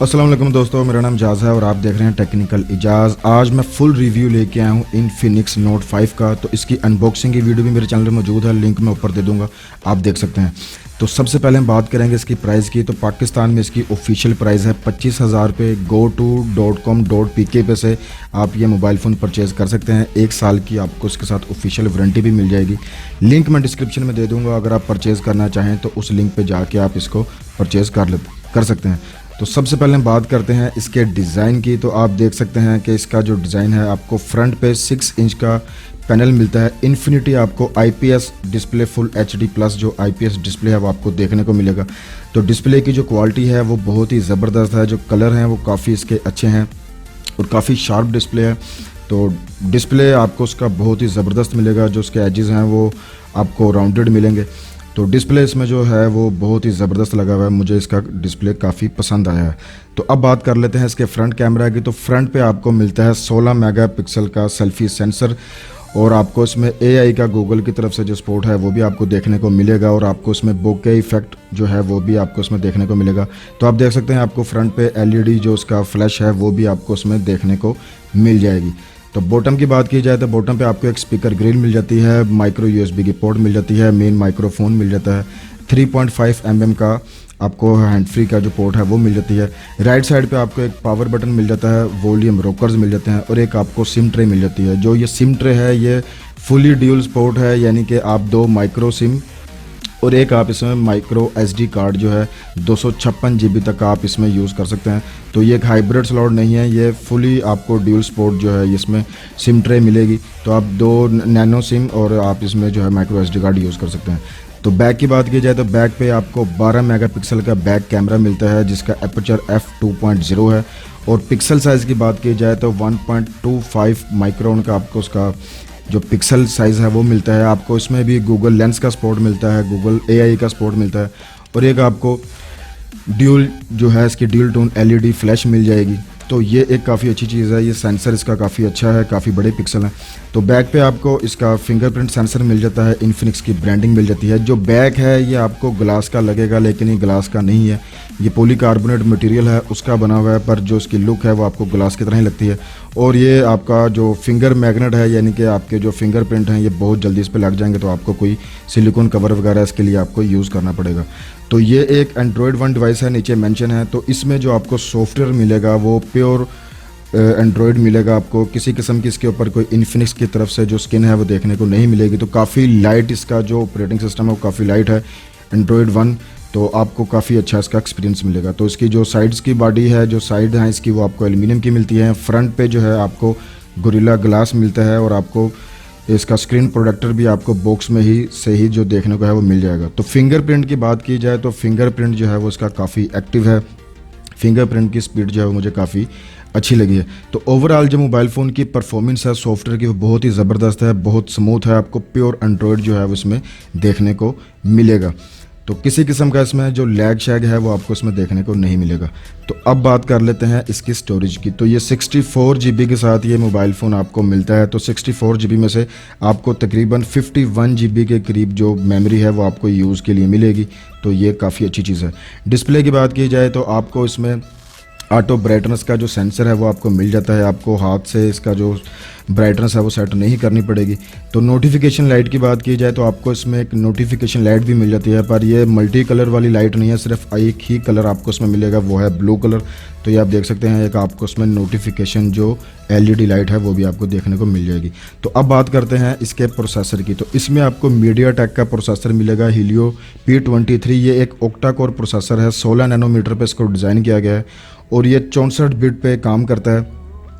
अस्सलाम वालेकुम दोस्तों, मेरा नाम जाज़ है और आप देख रहे हैं टेक्निकल इजाज़। आज मैं फुल रिव्यू लेके आया हूँ इनफिनिक्स नोट 5 का। तो इसकी अनबॉक्सिंग की वीडियो भी मेरे चैनल पे मौजूद है, लिंक मैं ऊपर दे दूँगा, आप देख सकते हैं। तो सबसे पहले हम बात करेंगे इसकी प्राइस की। तो पाकिस्तान में इसकी ऑफिशियल प्राइस है 25,000 रुपये। go2.com.pk पे से आप ये मोबाइल फ़ोन परचेज़ कर सकते हैं। 1 साल की आपको इसके साथ ऑफिशियल वारंटी भी मिल जाएगी। लिंक मैं डिस्क्रिप्शन में दे दूँगा, अगर आप परचेज़ करना चाहें तो उस लिंक पर जाके आप इसको परचेज़ कर सकते हैं। तो सबसे पहले हम बात करते हैं इसके डिज़ाइन की। तो आप देख सकते हैं कि इसका जो डिज़ाइन है, आपको फ्रंट पे 6 इंच का पैनल मिलता है। इन्फिनिटी आपको IPS display full HD plus जो IPS डिस्प्ले है वो आपको देखने को मिलेगा। तो डिस्प्ले की जो क्वालिटी है वो बहुत ही ज़बरदस्त है। जो कलर हैं वो काफ़ी इसके अच्छे हैं और काफ़ी शार्प डिस्प्ले है। तो डिस्प्ले आपको उसका बहुत ही ज़बरदस्त मिलेगा। जो उसके एजेस हैं वो आपको राउंडेड मिलेंगे। तो डिस्प्ले इसमें जो है वो बहुत ही ज़बरदस्त लगा हुआ है, मुझे इसका डिस्प्ले काफ़ी पसंद आया है। तो अब बात कर लेते हैं इसके फ्रंट कैमरा की। तो फ्रंट पे आपको मिलता है 16 मेगापिक्सल का सेल्फी सेंसर और आपको इसमें AI का गूगल की तरफ से जो सपोर्ट है वो भी आपको देखने को मिलेगा और आपको इसमें बोके इफेक्ट जो है वो भी आपको इसमें देखने को मिलेगा। तो आप देख सकते हैं आपको फ्रंट पे LED जो उसका फ्लैश है वो भी आपको इसमें देखने को मिल जाएगी। तो बॉटम की बात की जाए तो बॉटम पे आपको एक स्पीकर ग्रिल मिल जाती है, माइक्रो USB की पोर्ट मिल जाती है, मेन माइक्रोफोन मिल जाता है, 3.5 mm का आपको हैंड फ्री का जो पोर्ट है वो मिल जाती है। राइट साइड पे आपको एक पावर बटन मिल जाता है, वॉल्यूम रोकर्स मिल जाते हैं और एक आपको सिम ट्रे मिल जाती है। जो ये सिम ट्रे है ये फुली ड्यूल स्पोर्ट है, यानी कि आप 2 माइक्रो सिम और एक आप इसमें माइक्रो SD कार्ड जो है 256 GB तक आप इसमें यूज़ कर सकते हैं। तो ये एक हाइब्रिड स्लॉट नहीं है, ये फुली आपको ड्यूल स्पोर्ट जो है इसमें सिम ट्रे मिलेगी। तो आप 2 नैनो सिम और आप इसमें जो है माइक्रो SD कार्ड यूज़ कर सकते हैं। तो बैक की बात की जाए तो बैक पे आपको 12 मेगापिक्सल का बैक कैमरा मिलता है जिसका एपर्चर f2.0 है और पिक्सल साइज़ की बात की जाए तो 1.25 माइक्रोन का आपको उसका जो पिक्सल साइज़ है वो मिलता है। आपको इसमें भी गूगल लेंस का सपोर्ट मिलता है, गूगल AI का सपोर्ट मिलता है और एक आपको ड्यूल जो है इसकी ड्यूल टोन LED फ्लैश मिल जाएगी। तो ये एक काफ़ी अच्छी चीज़ है। ये सेंसर इसका काफ़ी अच्छा है, काफ़ी बड़े पिक्सल हैं। तो बैक पे आपको इसका फिंगरप्रिंट सेंसर मिल जाता है, इन्फिनिक्स की ब्रांडिंग मिल जाती है। जो बैक है ये आपको ग्लास का लगेगा लेकिन ये ग्लास का नहीं है, ये पॉलीकार्बोनेट मटेरियल है उसका बना हुआ है, पर जो इसकी लुक है वो आपको ग्लास की तरह ही लगती है। और ये आपका जो फिंगर मैग्नेट है, यानी कि आपके जो फिंगरप्रिंट हैं ये बहुत जल्दी इस पर लग जाएंगे, तो आपको कोई सिलिकॉन कवर वगैरह इसके लिए आपको यूज़ करना पड़ेगा। तो ये एक Android 1 डिवाइस है, नीचे मेंशन है। तो इसमें जो आपको सॉफ्टवेयर मिलेगा वो प्योर एंड्रॉयड मिलेगा। आपको किसी किस्म की इसके ऊपर कोई इन्फिनिक्स की तरफ से जो स्किन है वो देखने को नहीं मिलेगी। तो काफ़ी लाइट इसका जो ऑपरेटिंग सिस्टम है वो काफ़ी लाइट है Android 1। तो आपको काफ़ी अच्छा इसका एक्सपीरियंस मिलेगा। तो इसकी जो साइड्स की बॉडी है, जो साइड है इसकी वो आपको एल्यूमिनियम की मिलती है। फ्रंट पे जो है आपको गोरिल्ला ग्लास मिलता है और आपको इसका स्क्रीन प्रोटेक्टर भी आपको बॉक्स में ही से ही जो देखने को है वो मिल जाएगा। तो फिंगरप्रिंट की बात की जाए तो फिंगरप्रिंट जो है वो इसका काफ़ी एक्टिव है। फिंगरप्रिंट की स्पीड जो है वो मुझे काफ़ी अच्छी लगी है। तो ओवरऑल जो मोबाइल फ़ोन की परफॉर्मेंस है सॉफ्टवेयर की वो बहुत ही ज़बरदस्त है, बहुत स्मूथ है। आपको प्योर एंड्रॉयड जो है वो इसमें देखने को मिलेगा। तो किसी किस्म का इसमें जो लैग शैग है वो आपको इसमें देखने को नहीं मिलेगा। तो अब बात कर लेते हैं इसकी स्टोरेज की। तो ये 64 GB के साथ ये मोबाइल फ़ोन आपको मिलता है। तो 64 GB में से आपको तकरीबन 51 GB के करीब जो मेमोरी है वो आपको यूज़ के लिए मिलेगी। तो ये काफ़ी अच्छी चीज़ है। डिस्प्ले की बात की जाए तो आपको इसमें ऑटो ब्राइटनेस का जो सेंसर है वो आपको मिल जाता है। आपको हाथ से इसका जो ब्राइटनेस है वो सेट नहीं करनी पड़ेगी। तो नोटिफिकेशन लाइट की बात की जाए तो आपको इसमें एक नोटिफिकेशन लाइट भी मिल जाती है, पर ये मल्टी कलर वाली लाइट नहीं है, सिर्फ एक ही कलर आपको इसमें मिलेगा, वो है ब्लू कलर। तो ये आप देख सकते हैं एक आपको इसमें नोटिफिकेशन जो LED लाइट है वो भी आपको देखने को मिल जाएगी। तो अब बात करते हैं इसके प्रोसेसर की। तो इसमें आपको MediaTek का प्रोसेसर मिलेगा, Helio P23। ये एक ऑक्टा कोर प्रोसेसर है, 16 नैनोमीटर पर इसको डिज़ाइन किया गया है और ये 64 बिट पे काम करता है।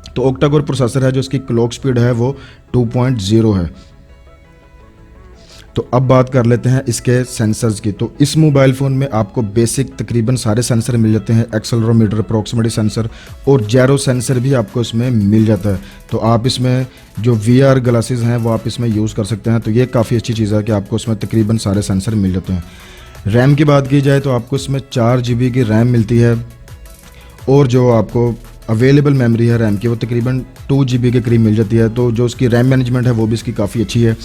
तो ऑक्टा कोर प्रोसेसर है, जो इसकी क्लॉक स्पीड है वो 2.0 है। तो अब बात कर लेते हैं इसके सेंसर्स की। तो इस मोबाइल फ़ोन में आपको बेसिक तकरीबन सारे सेंसर मिल जाते हैं, एक्सेलरोमीटर, प्रॉक्सिमिटी सेंसर और जैरो सेंसर भी आपको इसमें मिल जाता है। तो आप इसमें जो VR ग्लासेस हैं वो आप इसमें यूज़ कर सकते हैं। तो ये काफ़ी अच्छी चीज़ है कि आपको इसमें तकरीबन सारे सेंसर मिल जाते हैं। रैम की बात की जाए तो आपको इसमें 4 GB की रैम मिलती है, और जो आपको अवेलेबल मेमोरी है रैम की वो तकरीबन 2 GB के करीब मिल जाती है। तो जो उसकी रैम मैनेजमेंट है वो भी इसकी काफ़ी अच्छी है।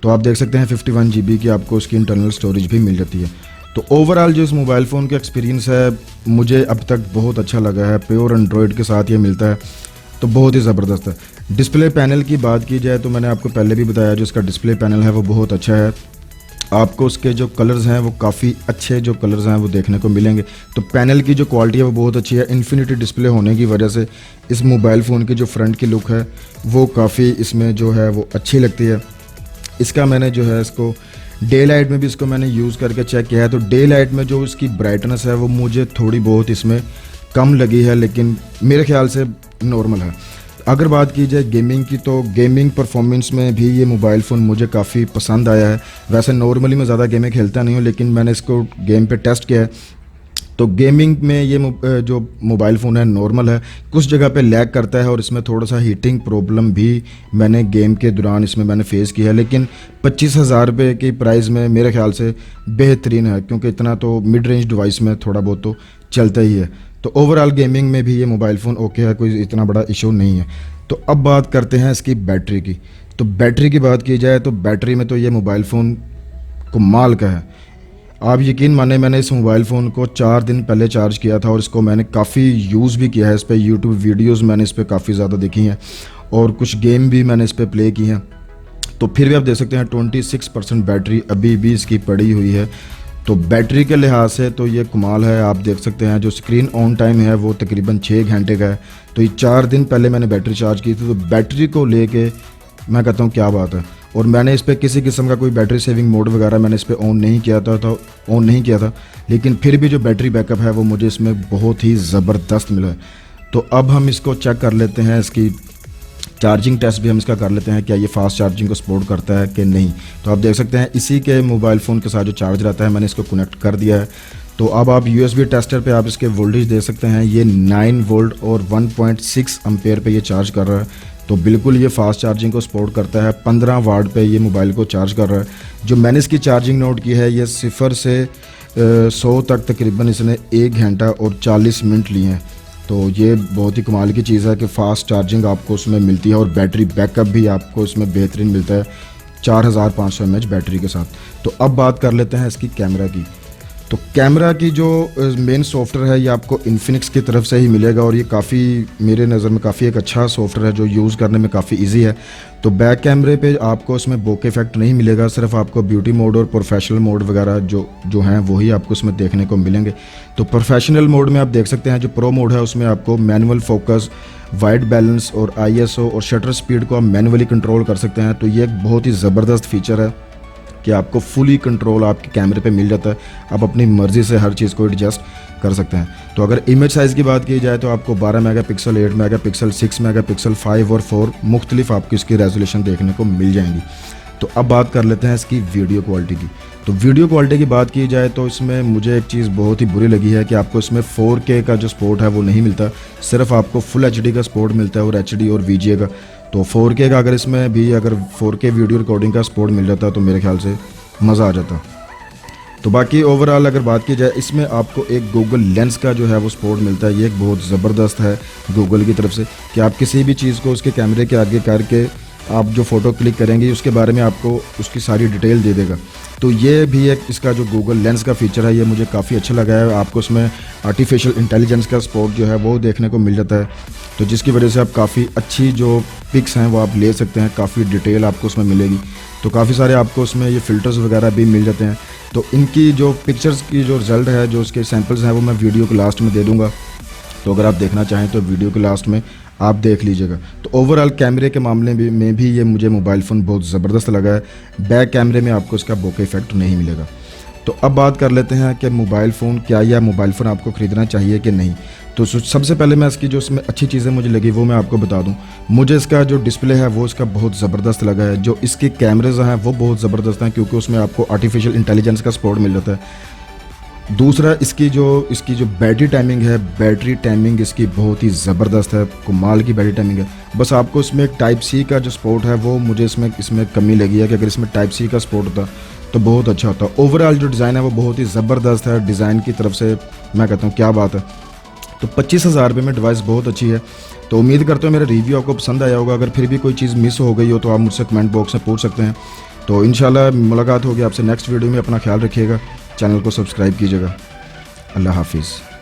तो आप देख सकते हैं 51 GB की आपको उसकी इंटरनल स्टोरेज भी मिल जाती है। तो ओवरऑल जो इस मोबाइल फ़ोन का एक्सपीरियंस है मुझे अब तक बहुत अच्छा लगा है। प्योर एंड्रॉयड के साथ ये मिलता है, तो बहुत ही ज़बरदस्त है। डिस्प्ले पैनल की बात की जाए तो मैंने आपको पहले भी बताया, जो इसका डिस्प्ले पैनल है वो बहुत अच्छा है। आपको उसके जो कलर्स हैं वो काफ़ी अच्छे जो कलर्स हैं वो देखने को मिलेंगे। तो पैनल की जो क्वालिटी है वो बहुत अच्छी है। इन्फिनिटी डिस्प्ले होने की वजह से इस मोबाइल फ़ोन की जो फ्रंट की लुक है वो काफ़ी इसमें जो है वो अच्छी लगती है। इसका मैंने जो है इसको डे लाइट में भी इसको मैंने यूज़ करके चेक किया है। तो डे लाइट में जो इसकी ब्राइटनेस है वो मुझे थोड़ी बहुत इसमें कम लगी है, लेकिन मेरे ख्याल से नॉर्मल है। अगर बात की जाए गेमिंग की, तो गेमिंग परफॉर्मेंस में भी ये मोबाइल फ़ोन मुझे काफ़ी पसंद आया है। वैसे नॉर्मली मैं ज़्यादा गेमें खेलता नहीं हूँ, लेकिन मैंने इसको गेम पे टेस्ट किया है। तो गेमिंग में ये जो मोबाइल फ़ोन है नॉर्मल है, कुछ जगह पे लैग करता है और इसमें थोड़ा सा हीटिंग प्रॉब्लम भी मैंने गेम के दौरान इसमें मैंने फेस किया है। लेकिन 25,000 रुपये की प्राइस में मेरे ख्याल से बेहतरीन है, क्योंकि इतना तो मिड रेंज डिवाइस में थोड़ा बहुत तो चलता ही है। तो ओवरऑल गेमिंग में भी ये मोबाइल फ़ोन ओके है, कोई इतना बड़ा इशू नहीं है। तो अब बात करते हैं इसकी बैटरी की। तो बैटरी की बात की जाए तो बैटरी में तो ये मोबाइल फ़ोन कमाल का है। आप यकीन माने, मैंने इस मोबाइल फ़ोन को 4 दिन पहले चार्ज किया था और इसको मैंने काफ़ी यूज़ भी किया है। इस पर यूट्यूब वीडियोस मैंने इस पर काफ़ी ज़्यादा देखी हैं और कुछ गेम भी मैंने इस पर प्ले की हैं। तो फिर भी आप देख सकते हैं 26% बैटरी अभी भी इसकी पड़ी हुई है। तो बैटरी के लिहाज से तो ये कमाल है। आप देख सकते हैं जो स्क्रीन ऑन टाइम है वो तकरीबन 6 घंटे का है। तो ये 4 दिन पहले मैंने बैटरी चार्ज की थी, तो बैटरी को लेके मैं कहता हूँ क्या बात है। और मैंने इस पर किसी किस्म का कोई बैटरी सेविंग मोड वगैरह मैंने इस पर ऑन नहीं किया था, लेकिन फिर भी जो बैटरी बैकअप है वो मुझे इसमें बहुत ही ज़बरदस्त मिला है। तो अब हम इसको चेक कर लेते हैं, इसकी चार्जिंग टेस्ट भी हम इसका कर लेते हैं, क्या ये फास्ट चार्जिंग को सपोर्ट करता है कि नहीं। तो आप देख सकते हैं इसी के मोबाइल फ़ोन के साथ जो चार्ज रहता है मैंने इसको कनेक्ट कर दिया है। तो अब आप USB टेस्टर पे आप इसके वोल्टेज दे सकते हैं। ये 9 वोल्ट और 1.6 एम्पेयर पे ये चार्ज कर रहा है। तो बिल्कुल ये फास्ट चार्जिंग को सपोर्ट करता है। 15 वाट पे ये मोबाइल को चार्ज कर रहा है। जो मैंने इसकी चार्जिंग नोट की है, ये 0 से 100 तक तकरीबन इसने 1 घंटा और 40 मिनट लिए हैं। तो ये बहुत ही कमाल की चीज़ है कि फ़ास्ट चार्जिंग आपको उसमें मिलती है और बैटरी बैकअप भी आपको इसमें बेहतरीन मिलता है 4500 mAh बैटरी के साथ। तो अब बात कर लेते हैं इसकी कैमरा की। तो कैमरा की जो मेन सॉफ्टवेयर है ये आपको इन्फिनिक्स की तरफ से ही मिलेगा और ये काफ़ी मेरे नज़र में काफ़ी एक अच्छा सॉफ्टवेयर है जो यूज़ करने में काफ़ी इजी है। तो बैक कैमरे पे आपको इसमें बोके इफेक्ट नहीं मिलेगा, सिर्फ आपको ब्यूटी मोड और प्रोफेशनल मोड वगैरह जो हैं वही आपको इसमें देखने को मिलेंगे। तो प्रोफेशनल मोड में आप देख सकते हैं जो प्रो मोड है उसमें आपको मैनुअल फोकस, वाइट बैलेंस और ISO और शटर स्पीड को आप मैनुअली कंट्रोल कर सकते हैं। तो ये एक बहुत ही ज़बरदस्त फीचर है कि आपको फुली कंट्रोल आपके कैमरे पे मिल जाता है। आप अपनी मर्ज़ी से हर चीज़ को एडजस्ट कर सकते हैं। तो अगर इमेज साइज़ की बात की जाए तो आपको 12 मेगापिक्सल, 8 मेगापिक्सल, 6 मेगापिक्सल, 5 और 4 मुख्तलिफ आपको इसकी रेजोल्यूशन देखने को मिल जाएंगी। तो अब बात कर लेते हैं इसकी वीडियो क्वालिटी की। तो वीडियो क्वालिटी की बात की जाए तो इसमें मुझे एक चीज़ बहुत ही बुरी लगी है कि आपको इसमें 4K का जो सपोर्ट है वो नहीं मिलता, सिर्फ आपको फुल HD का सपोर्ट मिलता है और HD और VGA का। तो 4K का अगर इसमें भी अगर 4K वीडियो रिकॉर्डिंग का सपोर्ट मिल जाता तो मेरे ख्याल से मज़ा आ जाता। तो बाकी ओवरऑल अगर बात की जाए इसमें आपको एक गूगल लेंस का जो है वो सपोर्ट मिलता है। ये एक बहुत ज़बरदस्त है गूगल की तरफ से कि आप किसी भी चीज़ को उसके कैमरे के आगे करके आप जो फ़ोटो क्लिक करेंगे उसके बारे में आपको उसकी सारी डिटेल दे देगा। तो ये भी एक इसका जो गूगल लेंस का फ़ीचर है ये मुझे काफ़ी अच्छा लगा है। आपको उसमें आर्टिफिशियल इंटेलिजेंस का सपोर्ट जो है वो देखने को मिल जाता है, तो जिसकी वजह से आप काफ़ी अच्छी जो पिक्स हैं वो आप ले सकते हैं, काफ़ी डिटेल आपको उसमें मिलेगी। तो काफ़ी सारे आपको उसमें ये फ़िल्टर्स वगैरह भी मिल जाते हैं। तो इनकी जो पिक्चर्स की जो रिज़ल्ट है, जो उसके सैम्पल्स हैं वो मैं वीडियो के लास्ट में दे दूँगा। तो अगर आप देखना चाहें तो वीडियो के लास्ट में आप देख लीजिएगा। तो ओवरऑल कैमरे के मामले में भी ये मुझे मोबाइल फ़ोन बहुत ज़बरदस्त लगा है। बैक कैमरे में आपको इसका बोके इफेक्ट नहीं मिलेगा। तो अब बात कर लेते हैं कि मोबाइल फ़ोन क्या, या मोबाइल फ़ोन आपको ख़रीदना चाहिए कि नहीं। तो सबसे पहले मैं इसकी जो इसमें अच्छी चीज़ें मुझे लगी वो मैं आपको बता दूं। मुझे इसका जो डिस्प्ले है वो इसका बहुत ज़बरदस्त लगा है। जो इसके कैमरेज हैं वो बहुत ज़बरदस्त हैं, क्योंकि उसमें आपको आर्टिफिशियल इंटेलिजेंस का सपोर्ट मिल जाता है। दूसरा, इसकी जो बैटरी टाइमिंग इसकी बहुत ही ज़बरदस्त है, कमाल की बैटरी टाइमिंग है। बस आपको इसमें टाइप सी का जो सपोर्ट है वो मुझे इसमें कमी लगी है, कि अगर इसमें टाइप सी का सपोर्ट होता तो बहुत अच्छा होता। ओवरऑल जो डिज़ाइन है वो बहुत ही ज़बरदस्त है। डिज़ाइन की तरफ से मैं कहता हूँ क्या बात है। तो 25,000 रुपये में डिवाइस बहुत अच्छी है। तो उम्मीद करता हूँ मेरा रिव्यू आपको पसंद आया होगा। अगर फिर भी कोई चीज़ मिस हो गई हो तो आप मुझसे कमेंट बॉक्स में पूछ सकते हैं। तो इंशाल्लाह मुलाकात होगी आपसे नेक्स्ट वीडियो में। अपना ख्याल रखिएगा, चैनल को सब्सक्राइब कीजिएगा। अल्लाह हाफिज़।